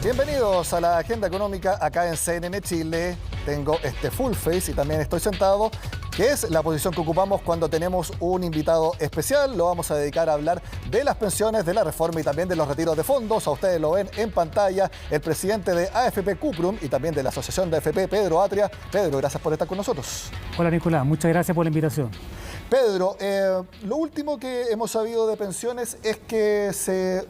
Bienvenidos a la agenda económica acá en CNN Chile. Tengo este full face y también estoy sentado, que es la posición que ocupamos cuando tenemos un invitado especial. Lo vamos a dedicar a hablar de las pensiones, de la reforma y también de los retiros de fondos. A ustedes lo ven en pantalla el presidente de AFP Cuprum y también de la Asociación de AFP, Pedro Atria. Pedro, gracias por estar con nosotros. Hola Nicolás, muchas gracias por la invitación. Pedro, lo último que hemos sabido de pensiones es que se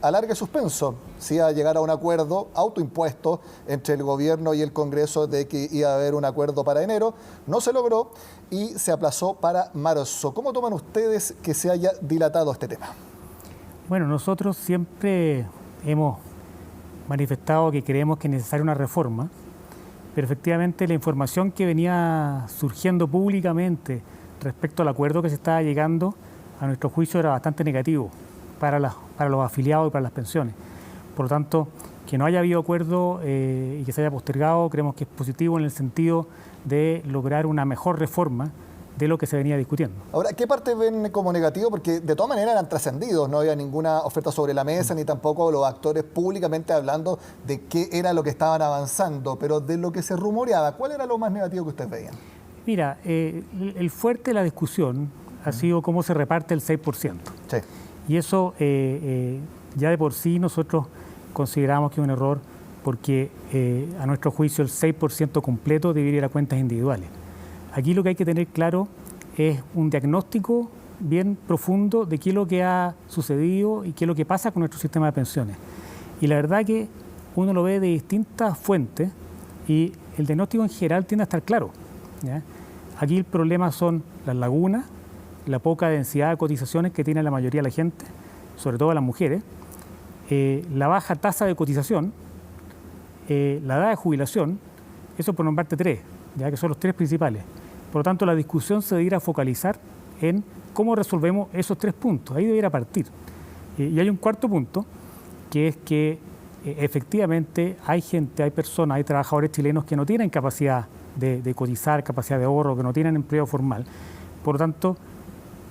alargue suspenso, sí, a llegar a un acuerdo autoimpuesto entre el gobierno y el Congreso de que iba a haber un acuerdo para enero. No se logró y se aplazó para marzo. ¿Cómo toman ustedes que se haya dilatado este tema? Bueno, nosotros siempre hemos manifestado que creemos que es necesaria una reforma, pero efectivamente la información que venía surgiendo públicamente respecto al acuerdo que se estaba llegando, a nuestro juicio era bastante negativo para los afiliados y para las pensiones. Por lo tanto, que no haya habido acuerdo y que se haya postergado, creemos que es positivo en el sentido de lograr una mejor reforma de lo que se venía discutiendo. Ahora, ¿qué parte ven como negativo? Porque de todas maneras eran trascendidos, no había ninguna oferta sobre la mesa, ni tampoco los actores públicamente hablando de qué era lo que estaban avanzando, pero de lo que se rumoreaba, ¿cuál era lo más negativo que ustedes veían? Mira, el fuerte de la discusión ha sido cómo se reparte el 6%. Sí. Y eso ya de por sí nosotros consideramos que es un error porque a nuestro juicio el 6% completo debería ir a cuentas individuales. Aquí lo que hay que tener claro es un diagnóstico bien profundo de qué es lo que ha sucedido y qué es lo que pasa con nuestro sistema de pensiones. Y la verdad que uno lo ve de distintas fuentes y el diagnóstico en general tiende a estar claro, ¿ya? Aquí el problema son las lagunas, la poca densidad de cotizaciones que tiene la mayoría de la gente, sobre todo las mujeres, la baja tasa de cotización, la edad de jubilación, eso por nombrarte tres, ya que son los tres principales. Por lo tanto, la discusión se debiera focalizar en cómo resolvemos esos tres puntos, ahí debiera partir. Y hay un cuarto punto, que es que efectivamente hay gente, hay personas, hay trabajadores chilenos que no tienen capacidad de cotizar, capacidad de ahorro, que no tienen empleo formal. Por lo tanto,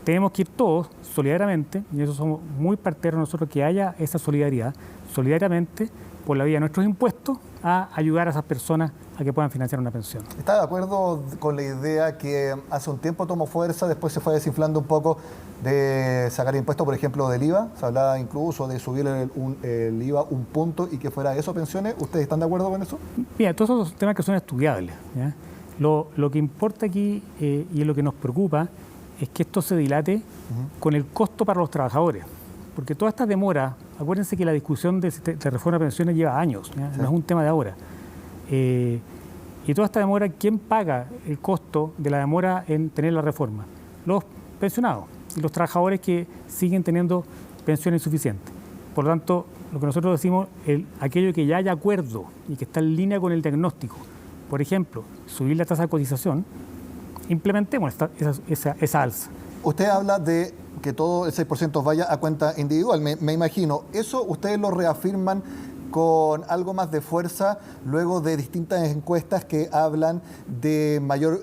tenemos que ir todos solidariamente, y eso somos muy parteros nosotros, que haya esa solidaridad, solidariamente, por la vía de nuestros impuestos, a ayudar a esas personas a que puedan financiar una pensión. ¿Está de acuerdo con la idea que hace un tiempo tomó fuerza, después se fue desinflando un poco, de sacar impuestos, por ejemplo, del IVA? Se hablaba incluso de subir el IVA un punto y que fuera eso pensiones. ¿Ustedes están de acuerdo con eso? Mira, todos esos son temas que son estudiables, ¿ya? Lo que importa aquí y lo que nos preocupa es que esto se dilate con el costo para los trabajadores. Porque toda esta demora, acuérdense que la discusión de reforma de pensiones lleva años, ¿ya? Sí. No es un tema de ahora. Y toda esta demora, ¿quién paga el costo de la demora en tener la reforma? Los pensionados y los trabajadores que siguen teniendo pensiones insuficientes. Por lo tanto, lo que nosotros decimos, aquello que ya haya acuerdo y que está en línea con el diagnóstico, por ejemplo, subir la tasa de cotización, implementemos esa alza. Usted habla de que todo el 6% vaya a cuenta individual, me imagino. ¿Eso ustedes lo reafirman con algo más de fuerza luego de distintas encuestas que hablan de mayor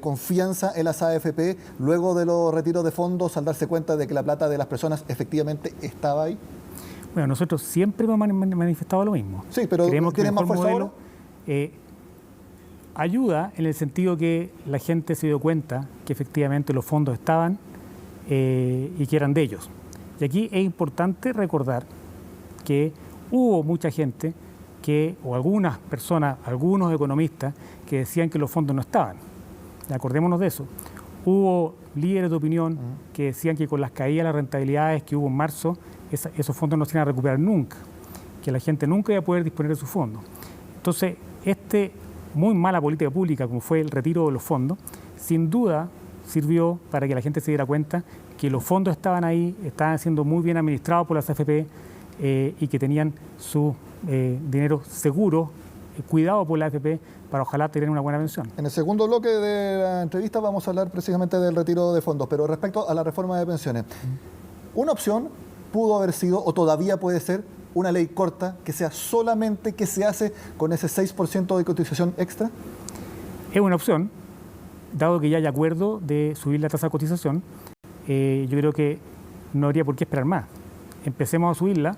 confianza en las AFP, luego de los retiros de fondos, al darse cuenta de que la plata de las personas efectivamente estaba ahí? Bueno, nosotros siempre hemos manifestado lo mismo. Sí, pero ¿tiene más fuerza ahora? Ayuda en el sentido que la gente se dio cuenta que efectivamente los fondos estaban y que eran de ellos. Y aquí es importante recordar que hubo mucha gente o algunas personas, algunos economistas que decían que los fondos no estaban. Acordémonos de eso. Hubo líderes de opinión que decían que con las caídas de las rentabilidades que hubo en marzo, esos fondos no se iban a recuperar nunca, que la gente nunca iba a poder disponer de sus fondos. Entonces, muy mala política pública, como fue el retiro de los fondos, sin duda sirvió para que la gente se diera cuenta que los fondos estaban ahí, estaban siendo muy bien administrados por las AFP y que tenían su dinero seguro, cuidado por la AFP, para ojalá tener una buena pensión. En el segundo bloque de la entrevista vamos a hablar precisamente del retiro de fondos, pero respecto a la reforma de pensiones, una opción pudo haber sido, o todavía puede ser, una ley corta que sea solamente que se hace con ese 6% de cotización extra? Es una opción, dado que ya hay acuerdo de subir la tasa de cotización, yo creo que no habría por qué esperar más. Empecemos a subirla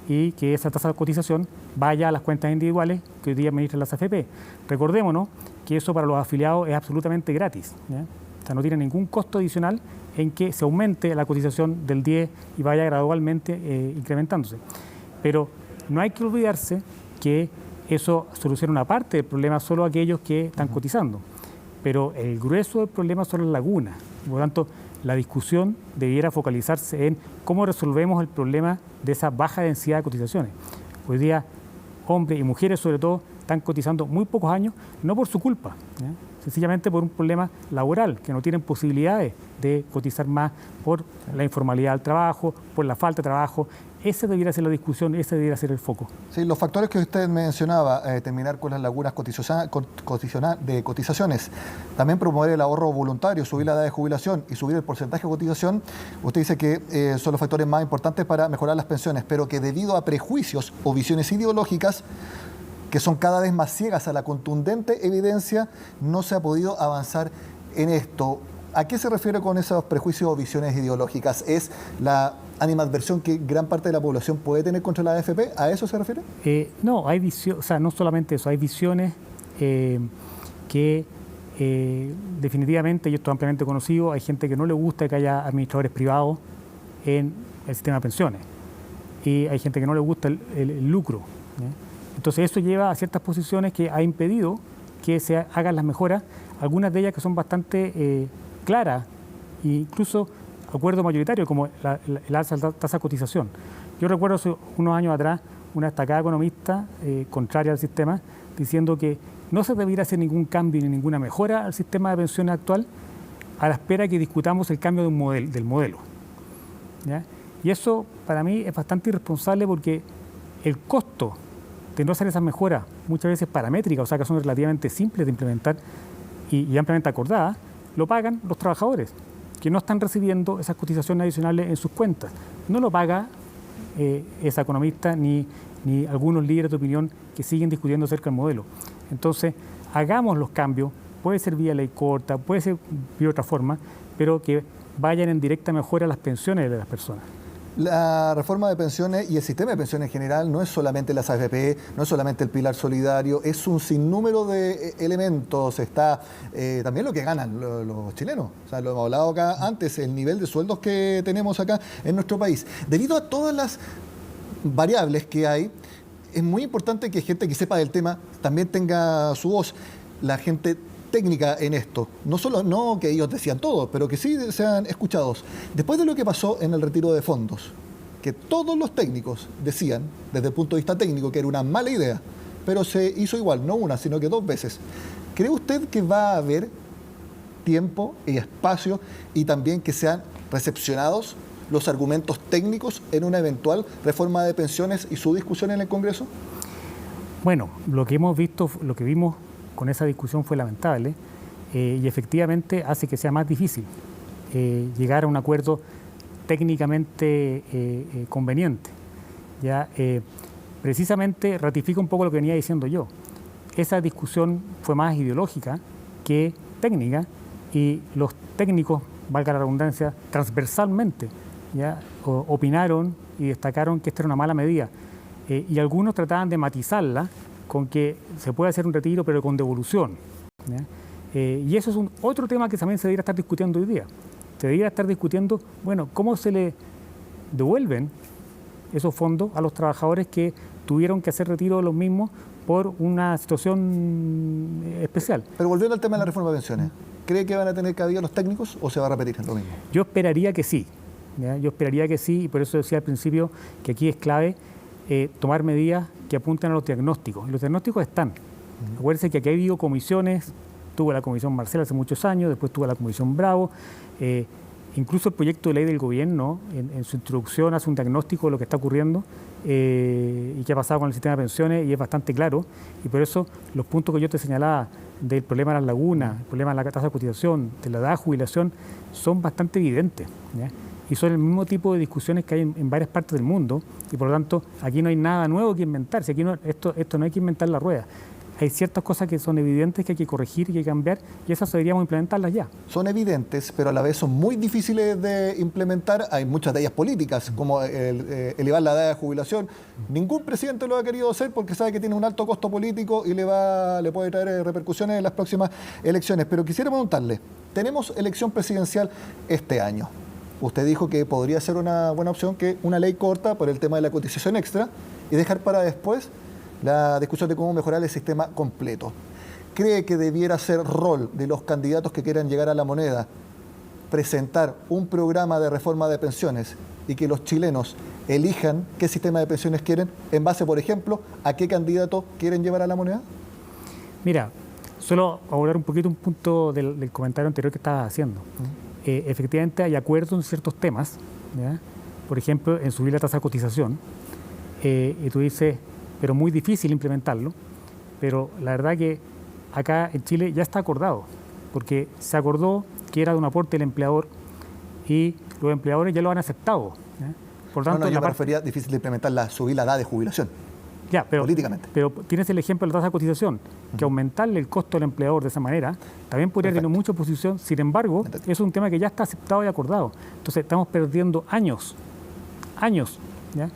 y que esa tasa de cotización vaya a las cuentas individuales que hoy día administran las AFP. Recordémonos que eso para los afiliados es absolutamente gratis, ¿ya? O sea, no tiene ningún costo adicional en que se aumente la cotización del 10 y vaya gradualmente incrementándose. Pero no hay que olvidarse que eso soluciona una parte del problema solo a aquellos que están cotizando, pero el grueso del problema son las lagunas. Por lo tanto, la discusión debiera focalizarse en cómo resolvemos el problema de esa baja densidad de cotizaciones. Hoy día, hombres y mujeres sobre todo, están cotizando muy pocos años, no por su culpa, ¿ya? Sencillamente por un problema laboral, que no tienen posibilidades de cotizar más por la informalidad del trabajo, por la falta de trabajo. Esa debiera ser la discusión, ese debiera ser el foco. Sí, los factores que usted mencionaba, terminar con las lagunas de cotizaciones, también promover el ahorro voluntario, subir la edad de jubilación y subir el porcentaje de cotización, usted dice que son los factores más importantes para mejorar las pensiones, pero que debido a prejuicios o visiones ideológicas, que son cada vez más ciegas a la contundente evidencia, no se ha podido avanzar en esto. ¿A qué se refiere con esos prejuicios o visiones ideológicas? ¿Es la animadversión que gran parte de la población puede tener contra la AFP? ¿A eso se refiere? No, hay visiones, o sea, no solamente eso, hay visiones que definitivamente, y esto es ampliamente conocido, hay gente que no le gusta que haya administradores privados en el sistema de pensiones y hay gente que no le gusta el lucro, ¿ya? Entonces eso lleva a ciertas posiciones que ha impedido que se hagan las mejoras, algunas de ellas que son bastante claras, e incluso acuerdo mayoritario, como el alza de la tasa de cotización. Yo recuerdo hace unos años atrás una destacada economista contraria al sistema, diciendo que no se debiera hacer ningún cambio ni ninguna mejora al sistema de pensiones actual a la espera de que discutamos el cambio del modelo, ¿ya? Y eso para mí es bastante irresponsable porque el costo de no hacer esas mejoras, muchas veces paramétricas, o sea que son relativamente simples de implementar y ampliamente acordadas, lo pagan los trabajadores, que no están recibiendo esas cotizaciones adicionales en sus cuentas. No lo paga esa economista ni algunos líderes de opinión que siguen discutiendo acerca del modelo. Entonces, hagamos los cambios, puede ser vía ley corta, puede ser vía otra forma, pero que vayan en directa mejora a las pensiones de las personas. La reforma de pensiones y el sistema de pensiones en general no es solamente las AFP, no es solamente el pilar solidario, es un sinnúmero de elementos. Está también lo que ganan los chilenos. O sea, lo hemos hablado acá antes, el nivel de sueldos que tenemos acá en nuestro país. Debido a todas las variables que hay, es muy importante que gente que sepa del tema también tenga su voz. La gente técnica en esto, no que ellos decían todo, pero que sí sean escuchados. Después de lo que pasó en el retiro de fondos, que todos los técnicos decían, desde el punto de vista técnico, que era una mala idea, pero se hizo igual, no una, sino que 2 veces. ¿Cree usted que va a haber tiempo y espacio y también que sean recepcionados los argumentos técnicos en una eventual reforma de pensiones y su discusión en el Congreso? Bueno, lo que vimos con esa discusión fue lamentable y efectivamente hace que sea más difícil llegar a un acuerdo técnicamente conveniente. Ya, precisamente ratifica un poco lo que venía diciendo yo. Esa discusión fue más ideológica que técnica y los técnicos, valga la redundancia, transversalmente ya opinaron y destacaron que esta era una mala medida y algunos trataban de matizarla con que se puede hacer un retiro pero con devolución, ¿ya? Y eso es otro tema que también se debería estar discutiendo hoy día. Se debería estar discutiendo, bueno, cómo se le devuelven esos fondos a los trabajadores que tuvieron que hacer retiro de los mismos por una situación especial. Pero volviendo al tema de la reforma de pensiones, ¿cree que van a tener cabida los técnicos o se va a repetir lo mismo? Yo esperaría que sí, ¿ya? Yo esperaría que sí, y por eso decía al principio que aquí es clave tomar medidas que apunten a los diagnósticos. Y los diagnósticos están. Acuérdense que aquí ha habido comisiones, tuvo la comisión Marcel hace muchos años, después tuvo la comisión Bravo, incluso el proyecto de ley del gobierno en su introducción hace un diagnóstico de lo que está ocurriendo y qué ha pasado con el sistema de pensiones y es bastante claro, y por eso los puntos que yo te señalaba del problema de las lagunas, el problema de la tasa de cotización, de la edad de jubilación, son bastante evidentes, ¿ya? Y son el mismo tipo de discusiones que hay en varias partes del mundo y por lo tanto aquí no hay nada nuevo que inventarse, aquí esto no hay que inventar la rueda. hay ciertas cosas que son evidentes que hay que corregir y que hay que cambiar, y esas deberíamos implementarlas ya. Son evidentes, pero a la vez son muy difíciles de implementar. Hay muchas de ellas políticas, como elevar la edad de jubilación. Ningún presidente lo ha querido hacer porque sabe que tiene un alto costo político y le puede traer repercusiones en las próximas elecciones. Pero quisiera preguntarle, tenemos elección presidencial este año. Usted dijo que podría ser una buena opción que una ley corta por el tema de la cotización extra y dejar para después la discusión de cómo mejorar el sistema completo. ¿Cree que debiera ser rol de los candidatos que quieran llegar a la moneda presentar un programa de reforma de pensiones y que los chilenos elijan qué sistema de pensiones quieren en base, por ejemplo, a qué candidato quieren llevar a la moneda? Mira, solo abordar un poquito un punto del comentario anterior que estabas haciendo. Efectivamente hay acuerdo en ciertos temas, ¿ya? Por ejemplo, en subir la tasa de cotización, y tú dices, pero muy difícil implementarlo, pero la verdad que acá en Chile ya está acordado, porque se acordó que era de un aporte del empleador y los empleadores ya lo han aceptado, ¿ya? Por tanto, yo me refería a difícil de implementar subir la edad de jubilación. Ya, pero, políticamente. Pero tienes el ejemplo de la tasa de cotización, que aumentarle el costo al empleador de esa manera también podría tener mucha oposición. Sin embargo, es un tema que ya está aceptado y acordado. Entonces, estamos perdiendo años, ¿ya?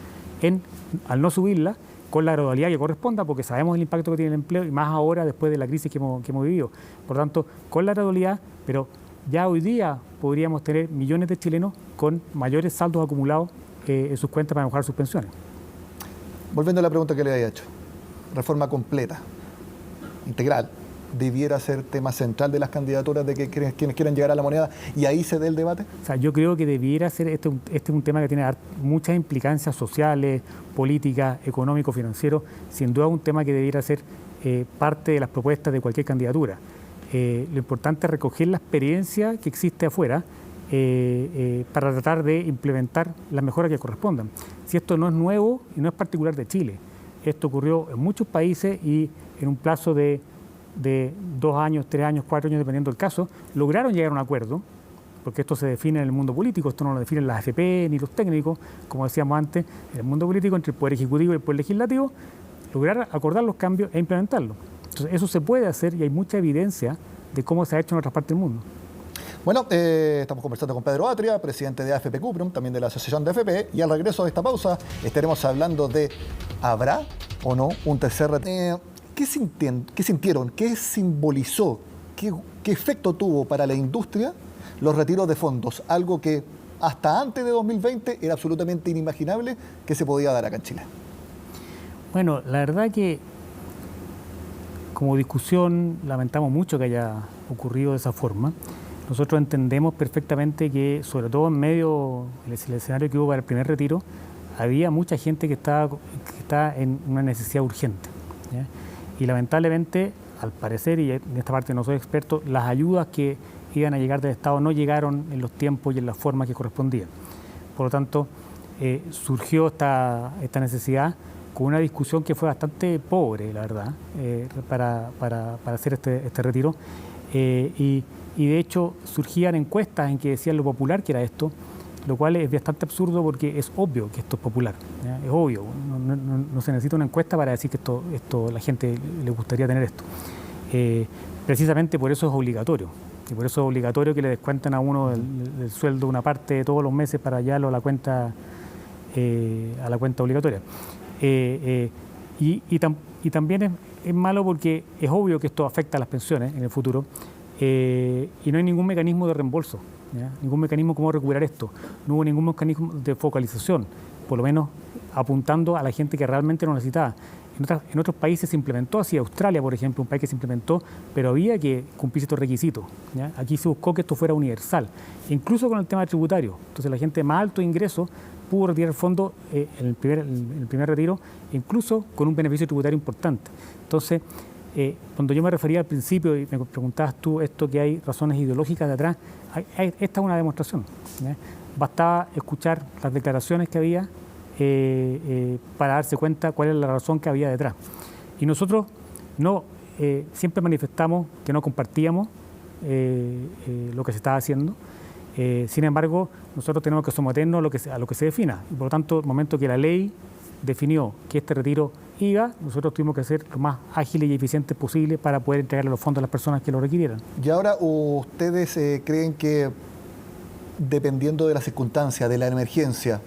Al no subirla con la gradualidad que corresponda, porque sabemos el impacto que tiene el empleo y más ahora después de la crisis que hemos vivido. Por tanto, con la gradualidad, pero ya hoy día podríamos tener millones de chilenos con mayores saldos acumulados en sus cuentas para mejorar sus pensiones. Volviendo a la pregunta que le había hecho, reforma completa, integral, debiera ser tema central de las candidaturas de quienes quieran llegar a la moneda y ahí se dé el debate. O sea, yo creo que debiera ser, este es un tema que tiene muchas implicancias sociales, políticas, económicos, financieros, sin duda un tema que debiera ser parte de las propuestas de cualquier candidatura. Lo importante es recoger la experiencia que existe afuera para tratar de implementar las mejoras que correspondan. Si esto no es nuevo y no es particular de Chile, esto ocurrió en muchos países y en un plazo de 2 años, 3 años, 4 años, dependiendo del caso, lograron llegar a un acuerdo, porque esto se define en el mundo político, esto no lo definen las AFP ni los técnicos, como decíamos antes, en el mundo político, entre el Poder Ejecutivo y el Poder Legislativo, lograr acordar los cambios e implementarlos. Entonces, eso se puede hacer y hay mucha evidencia de cómo se ha hecho en otras partes del mundo. Bueno, estamos conversando con Pedro Atria, presidente de AFP Cuprum, también de la Asociación de AFP, y al regreso de esta pausa estaremos hablando de ¿habrá o no un tercer retiro? ¿Qué sintieron? ¿Qué simbolizó? ¿Qué efecto tuvo para la industria los retiros de fondos? Algo que hasta antes de 2020 era absolutamente inimaginable que se podía dar acá en Chile. Bueno, la verdad que como discusión lamentamos mucho que haya ocurrido de esa forma. Nosotros entendemos perfectamente que, sobre todo en medio del escenario que hubo para el primer retiro, había mucha gente que está en una necesidad urgente, ¿ya? Y lamentablemente, al parecer, y en esta parte no soy experto, las ayudas que iban a llegar del Estado no llegaron en los tiempos y en las formas que correspondían. Por lo tanto, surgió esta necesidad con una discusión que fue bastante pobre, la verdad, para hacer este retiro. Y de hecho surgían encuestas en que decían lo popular que era esto, lo cual es bastante absurdo porque es obvio que esto es popular, ¿ya? Es obvio, no se necesita una encuesta para decir que esto la gente le gustaría tener esto. Precisamente por eso es obligatorio, y por eso es obligatorio que le descuenten a uno del sueldo una parte de todos los meses para hallarlo a la cuenta obligatoria. Y también es malo porque es obvio que esto afecta a las pensiones en el futuro. Y no hay ningún mecanismo de reembolso, ¿ya? Ningún mecanismo cómo recuperar esto. No hubo ningún mecanismo de focalización, por lo menos apuntando a la gente que realmente lo necesitaba. En otros países se implementó así, Australia, por ejemplo, un país que se implementó, pero había que cumplir estos requisitos, ¿ya? Aquí se buscó que esto fuera universal, incluso con el tema tributario. Entonces la gente de más alto ingreso pudo retirar fondos en el primer retiro, incluso con un beneficio tributario importante. Entonces, cuando yo me refería al principio y me preguntabas tú esto que hay razones ideológicas detrás, esta es una demostración, ¿ya? Bastaba escuchar las declaraciones que había para darse cuenta cuál es la razón que había detrás. Y nosotros siempre manifestamos que no compartíamos lo que se estaba haciendo. Sin embargo, nosotros tenemos que someternos a lo que se defina. Y por lo tanto, el momento que la ley definió que este retiro IVA, nosotros tuvimos que ser lo más ágiles y eficientes posible para poder entregarle los fondos a las personas que lo requirieran. Y ahora, ¿ustedes creen que dependiendo de las circunstancias, de la emergencia,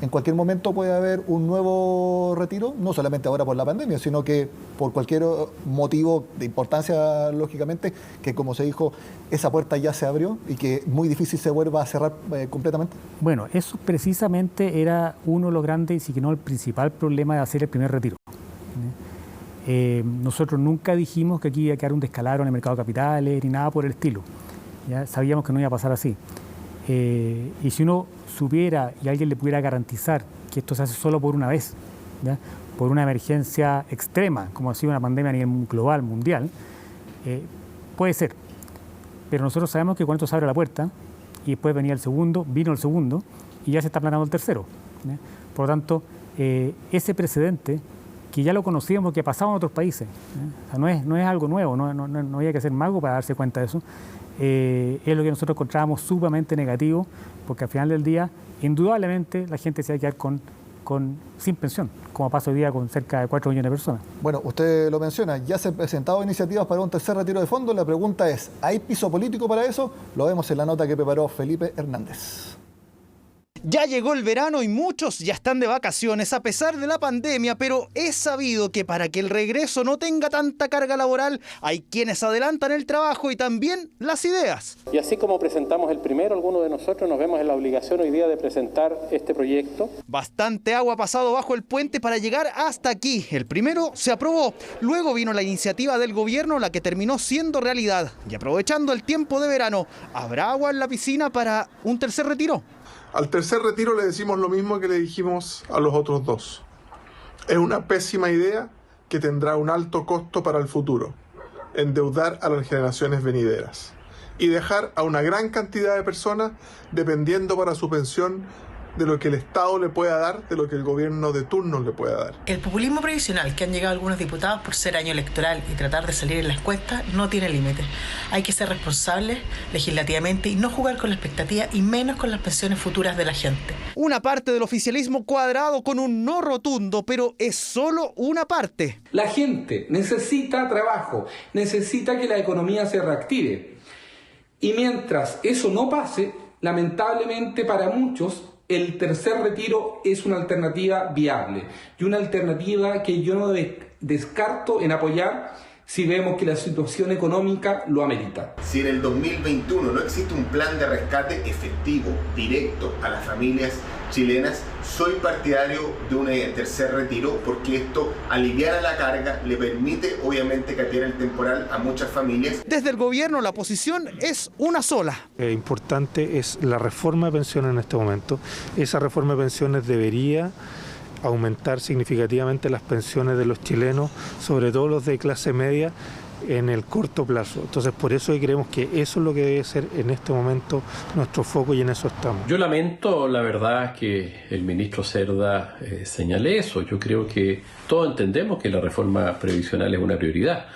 en cualquier momento puede haber un nuevo retiro? No solamente ahora por la pandemia, sino que por cualquier motivo de importancia, lógicamente, que como se dijo, esa puerta ya se abrió y que muy difícil se vuelva a cerrar completamente. Bueno, eso precisamente era uno de los grandes, y si que no el principal problema de hacer el primer retiro. Nosotros nunca dijimos que aquí iba a quedar un descalabro en el mercado de capitales ni nada por el estilo. ¿Ya? Sabíamos que no iba a pasar así. Y si uno supiera y alguien le pudiera garantizar que esto se hace solo por una vez, ¿ya? Por una emergencia extrema, como ha sido una pandemia a nivel global, mundial, puede ser. Pero nosotros sabemos que cuando esto se abre la puerta y después vino el segundo, y ya se está planeando el tercero, ¿ya? Por lo tanto, ese precedente, que ya lo conocíamos, que ha pasado en otros países, ¿ya? O sea, no es algo nuevo, no había que ser mago para darse cuenta de eso. Es lo que nosotros encontrábamos sumamente negativo, porque al final del día, indudablemente, la gente se va a quedar sin pensión, como pasa hoy día con cerca de 4 millones de personas. Bueno, usted lo menciona, ya se han presentado iniciativas para un tercer retiro de fondos. La pregunta es, ¿hay piso político para eso? Lo vemos en la nota que preparó Felipe Hernández. Ya llegó el verano y muchos ya están de vacaciones a pesar de la pandemia, pero es sabido que para que el regreso no tenga tanta carga laboral, hay quienes adelantan el trabajo y también las ideas. Y así como presentamos el primero, algunos de nosotros nos vemos en la obligación hoy día de presentar este proyecto. Bastante agua ha pasado bajo el puente para llegar hasta aquí. El primero se aprobó, luego vino la iniciativa del gobierno, la que terminó siendo realidad. Y aprovechando el tiempo de verano, ¿habrá agua en la piscina para un tercer retiro? Al tercer retiro le decimos lo mismo que le dijimos a los otros dos. Es una pésima idea que tendrá un alto costo para el futuro, endeudar a las generaciones venideras y dejar a una gran cantidad de personas dependiendo para su pensión de lo que el Estado le pueda dar, de lo que el gobierno de turno le pueda dar. El populismo previsional que han llegado algunos diputados por ser año electoral y tratar de salir en las cuestas no tiene límite. Hay que ser responsables legislativamente y no jugar con la expectativa y menos con las pensiones futuras de la gente. Una parte del oficialismo cuadrado con un no rotundo, pero es solo una parte. La gente necesita trabajo, necesita que la economía se reactive. Y mientras eso no pase, lamentablemente para muchos, el tercer retiro es una alternativa viable y una alternativa que yo no descarto en apoyar si vemos que la situación económica lo amerita. Si en el 2021 no existe un plan de rescate efectivo, directo a las familias chilenas, soy partidario de un tercer retiro porque esto aliviana la carga, le permite obviamente capear el temporal a muchas familias. Desde el gobierno la posición es una sola. Importante es la reforma de pensiones en este momento. Esa reforma de pensiones debería aumentar significativamente las pensiones de los chilenos, sobre todo los de clase media, en el corto plazo. Entonces, por eso creemos que eso es lo que debe ser en este momento nuestro foco y en eso estamos. Yo lamento, la verdad, que el ministro Cerda señale eso. Yo creo que todos entendemos que la reforma previsional es una prioridad,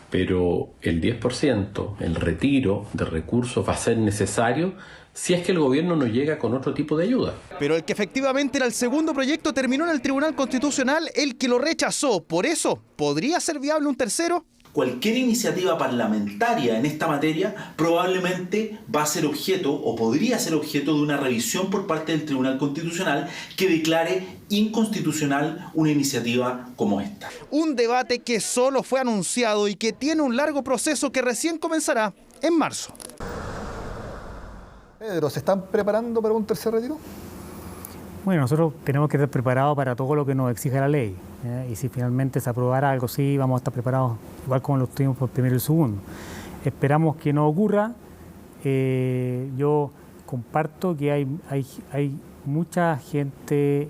pero el 10%, el retiro de recursos va a ser necesario si es que el gobierno no llega con otro tipo de ayuda. Pero el que efectivamente era el segundo proyecto terminó en el Tribunal Constitucional, el que lo rechazó. Por eso, ¿podría ser viable un tercero? Cualquier iniciativa parlamentaria en esta materia probablemente va a ser objeto o podría ser objeto de una revisión por parte del Tribunal Constitucional que declare inconstitucional una iniciativa como esta. Un debate que solo fue anunciado y que tiene un largo proceso que recién comenzará en marzo. Pedro, ¿se están preparando para un tercer retiro? Bueno, nosotros tenemos que estar preparados para todo lo que nos exige la ley, ¿eh? Y si finalmente se aprobara algo así, vamos a estar preparados igual como lo tuvimos por el primero y el segundo. Esperamos que no ocurra. Yo comparto que hay mucha gente,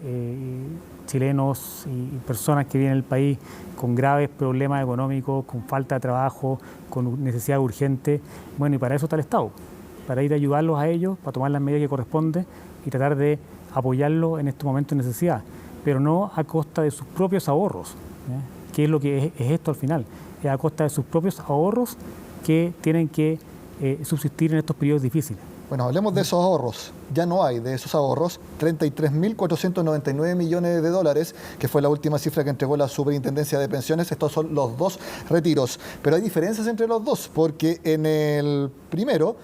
chilenos y personas que vienen al país con graves problemas económicos, con falta de trabajo, con necesidad urgente. Bueno, y para eso está el Estado, para ir a ayudarlos a ellos, para tomar las medidas que corresponden y tratar de apoyarlos en este momento de necesidad, pero no a costa de sus propios ahorros, ¿eh? Que es lo que es esto al final, es a costa de sus propios ahorros que tienen que subsistir en estos periodos difíciles. Bueno, hablemos de esos ahorros. Ya no hay de esos ahorros 33.499 millones de dólares, que fue la última cifra que entregó la Superintendencia de Pensiones. Estos son los dos retiros. Pero hay diferencias entre los dos, porque en el primero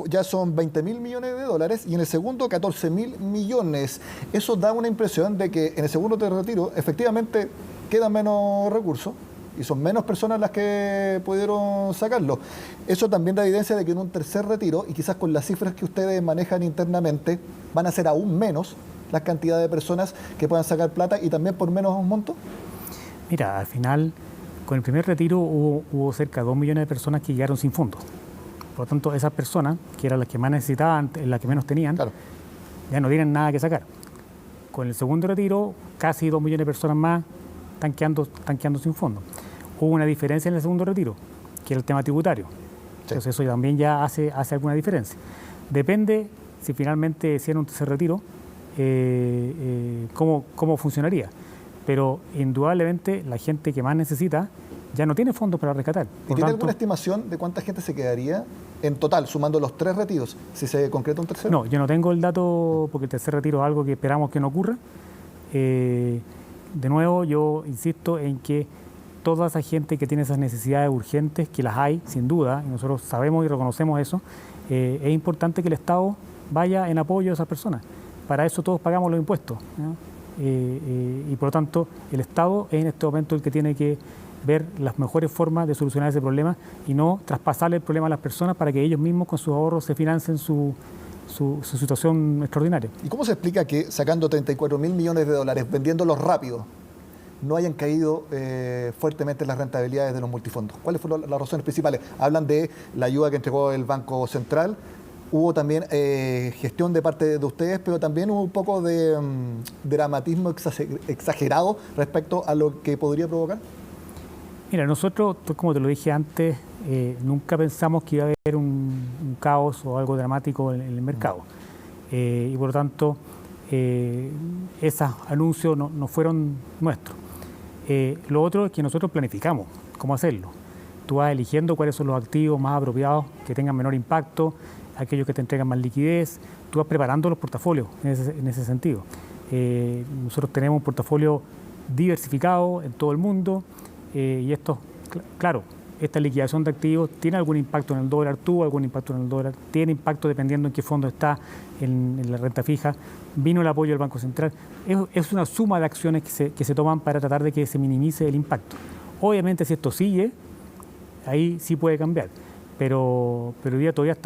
ya son 20.000 millones de dólares y en el segundo 14.000 millones. Eso da una impresión de que en el segundo retiro efectivamente quedan menos recursos y son menos personas las que pudieron sacarlo. Eso también da evidencia de que en un tercer retiro, y quizás con las cifras que ustedes manejan internamente, van a ser aún menos la cantidad de personas que puedan sacar plata y también por menos monto. Mira, al final, con el primer retiro hubo cerca de 2 millones de personas que llegaron sin fondos. Por lo tanto, esas personas, que eran las que más necesitaban, las que menos tenían, claro, ya no tienen nada que sacar. Con el segundo retiro, casi 2 millones de personas más están quedando sin fondos. Hubo una diferencia en el segundo retiro, que era el tema tributario. Sí. Entonces eso también ya hace alguna diferencia. Depende si finalmente hicieran un tercer retiro, cómo funcionaría. Pero indudablemente la gente que más necesita ya no tiene fondos para rescatar. ¿Y tiene alguna estimación de cuánta gente se quedaría en total, sumando los 3 retiros, si se concreta un tercero? No, yo no tengo el dato, porque el tercer retiro es algo que esperamos que no ocurra. De nuevo, yo insisto en que toda esa gente que tiene esas necesidades urgentes, que las hay, sin duda, y nosotros sabemos y reconocemos eso, es importante que el Estado vaya en apoyo a esas personas. Para eso todos pagamos los impuestos, ¿no? Y por lo tanto, el Estado es en este momento el que tiene que ver las mejores formas de solucionar ese problema y no traspasarle el problema a las personas para que ellos mismos con sus ahorros se financien su situación extraordinaria. ¿Y cómo se explica que sacando 34.000 millones de dólares, vendiéndolos rápido, no hayan caído fuertemente las rentabilidades de los multifondos? ¿Cuáles fueron las razones principales? Hablan de la ayuda que entregó el Banco Central, hubo también gestión de parte de ustedes, pero también hubo un poco de dramatismo exagerado respecto a lo que podría provocar. Mira, nosotros, como te lo dije antes, nunca pensamos que iba a haber un caos o algo dramático en el mercado. Y por lo tanto, esos anuncios no fueron nuestros. Lo otro es que nosotros planificamos cómo hacerlo. Tú vas eligiendo cuáles son los activos más apropiados, que tengan menor impacto, aquellos que te entregan más liquidez. Tú vas preparando los portafolios en ese sentido. Nosotros tenemos un portafolio diversificado en todo el mundo y esto, claro, esta liquidación de activos tiene algún impacto en el dólar, tuvo algún impacto en el dólar, tiene impacto dependiendo en qué fondo está en la renta fija. Vino el apoyo del Banco Central. Es una suma de acciones que se toman para tratar de que se minimice el impacto. Obviamente, si esto sigue, ahí sí puede cambiar. Pero hoy día todavía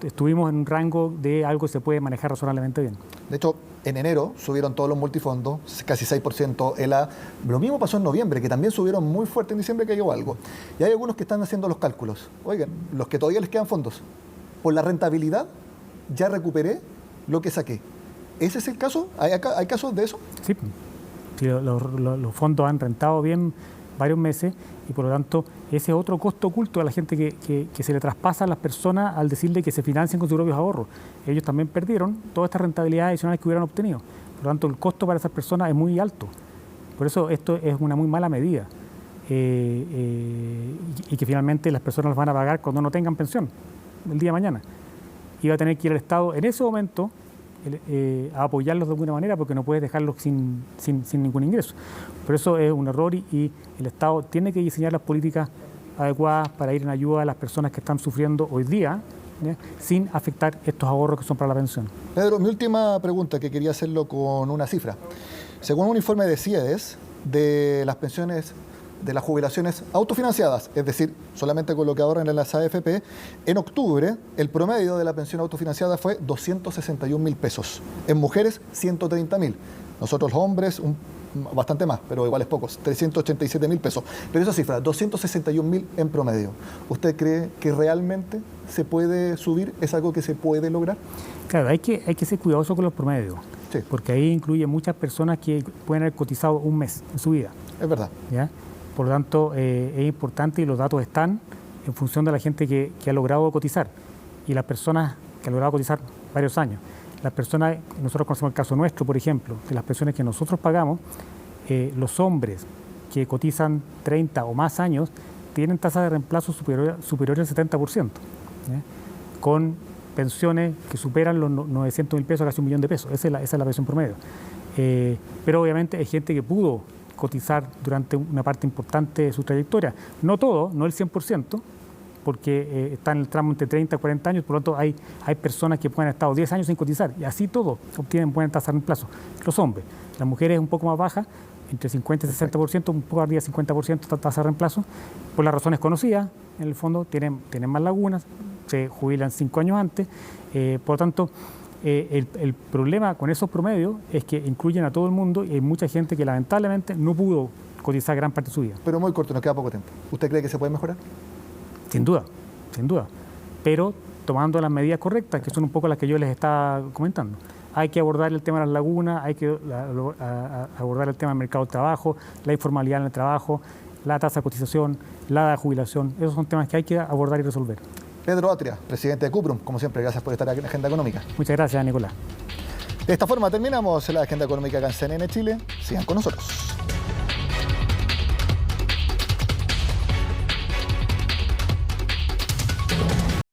estuvimos en un rango de algo que se puede manejar razonablemente bien. De hecho, en enero subieron todos los multifondos, casi 6% ELA. Lo mismo pasó en noviembre, que también subieron muy fuerte en diciembre, cayó algo. Y hay algunos que están haciendo los cálculos. Oigan, los que todavía les quedan fondos, por la rentabilidad ya recuperé lo que saqué. ¿Ese es el caso? ¿Hay casos de eso? Sí, los fondos han rentado bien varios meses y por lo tanto ese es otro costo oculto a la gente que se le traspasa a las personas al decirle que se financien con sus propios ahorros. Ellos también perdieron todas estas rentabilidades adicionales que hubieran obtenido. Por lo tanto, el costo para esas personas es muy alto. Por eso esto es una muy mala medida y que finalmente las personas las van a pagar cuando no tengan pensión el día de mañana. Y va a tener que ir al Estado en ese momento a apoyarlos de alguna manera porque no puedes dejarlos sin ningún ingreso. Por eso es un error y el Estado tiene que diseñar las políticas adecuadas para ir en ayuda a las personas que están sufriendo hoy día, ¿ya?, sin afectar estos ahorros que son para la pensión. Pedro, mi última pregunta, que quería hacerlo con una cifra. Según un informe de CIEDES, de las pensiones de las jubilaciones autofinanciadas, es decir, solamente con lo que ahorran en las AFP, en octubre el promedio de la pensión autofinanciada fue 261.000 pesos. En mujeres, 130.000. Nosotros los hombres, bastante más, pero igual es pocos, 387.000 pesos. Pero esa cifra, 261.000 en promedio. ¿Usted cree que realmente se puede subir? ¿Es algo que se puede lograr? Claro, hay que ser cuidadoso con los promedios, sí, porque ahí incluye muchas personas que pueden haber cotizado un mes en su vida. Es verdad. ¿Ya? Por lo tanto, es importante y los datos están en función de la gente que ha logrado cotizar y las personas que han logrado cotizar varios años. Las personas, nosotros conocemos el caso nuestro, por ejemplo, de las pensiones que nosotros pagamos, los hombres que cotizan 30 o más años tienen tasas de reemplazo superiores al 70%, ¿ya?, con pensiones que superan los 900.000 pesos, casi 1 millón de pesos. Esa es la pensión promedio. Pero obviamente hay gente que pudo cotizar durante una parte importante de su trayectoria. No todo, no el 100%, porque está en el tramo entre 30 y 40 años, por lo tanto hay personas que pueden haber estado 10 años sin cotizar y así todos obtienen buena tasa de reemplazo. Los hombres, las mujeres un poco más bajas, entre 50 y 60%, un poco arriba de 50% tasa de reemplazo, por las razones conocidas, en el fondo tienen más lagunas, se jubilan 5 años antes, por lo tanto el problema con esos promedios es que incluyen a todo el mundo y hay mucha gente que lamentablemente no pudo cotizar gran parte de su vida. Pero muy corto, nos queda poco tiempo. ¿Usted cree que se puede mejorar? Sin duda, pero tomando las medidas correctas, que son un poco las que yo les estaba comentando. Hay que abordar el tema de las lagunas, hay que abordar el tema del mercado del trabajo, la informalidad en el trabajo, la tasa de cotización, la edad de jubilación. Esos son temas que hay que abordar y resolver. Pedro Atria, presidente de Cuprum, como siempre, gracias por estar aquí en Agenda Económica. Muchas gracias, Nicolás. De esta forma terminamos la Agenda Económica acá en CNN Chile. Sigan con nosotros.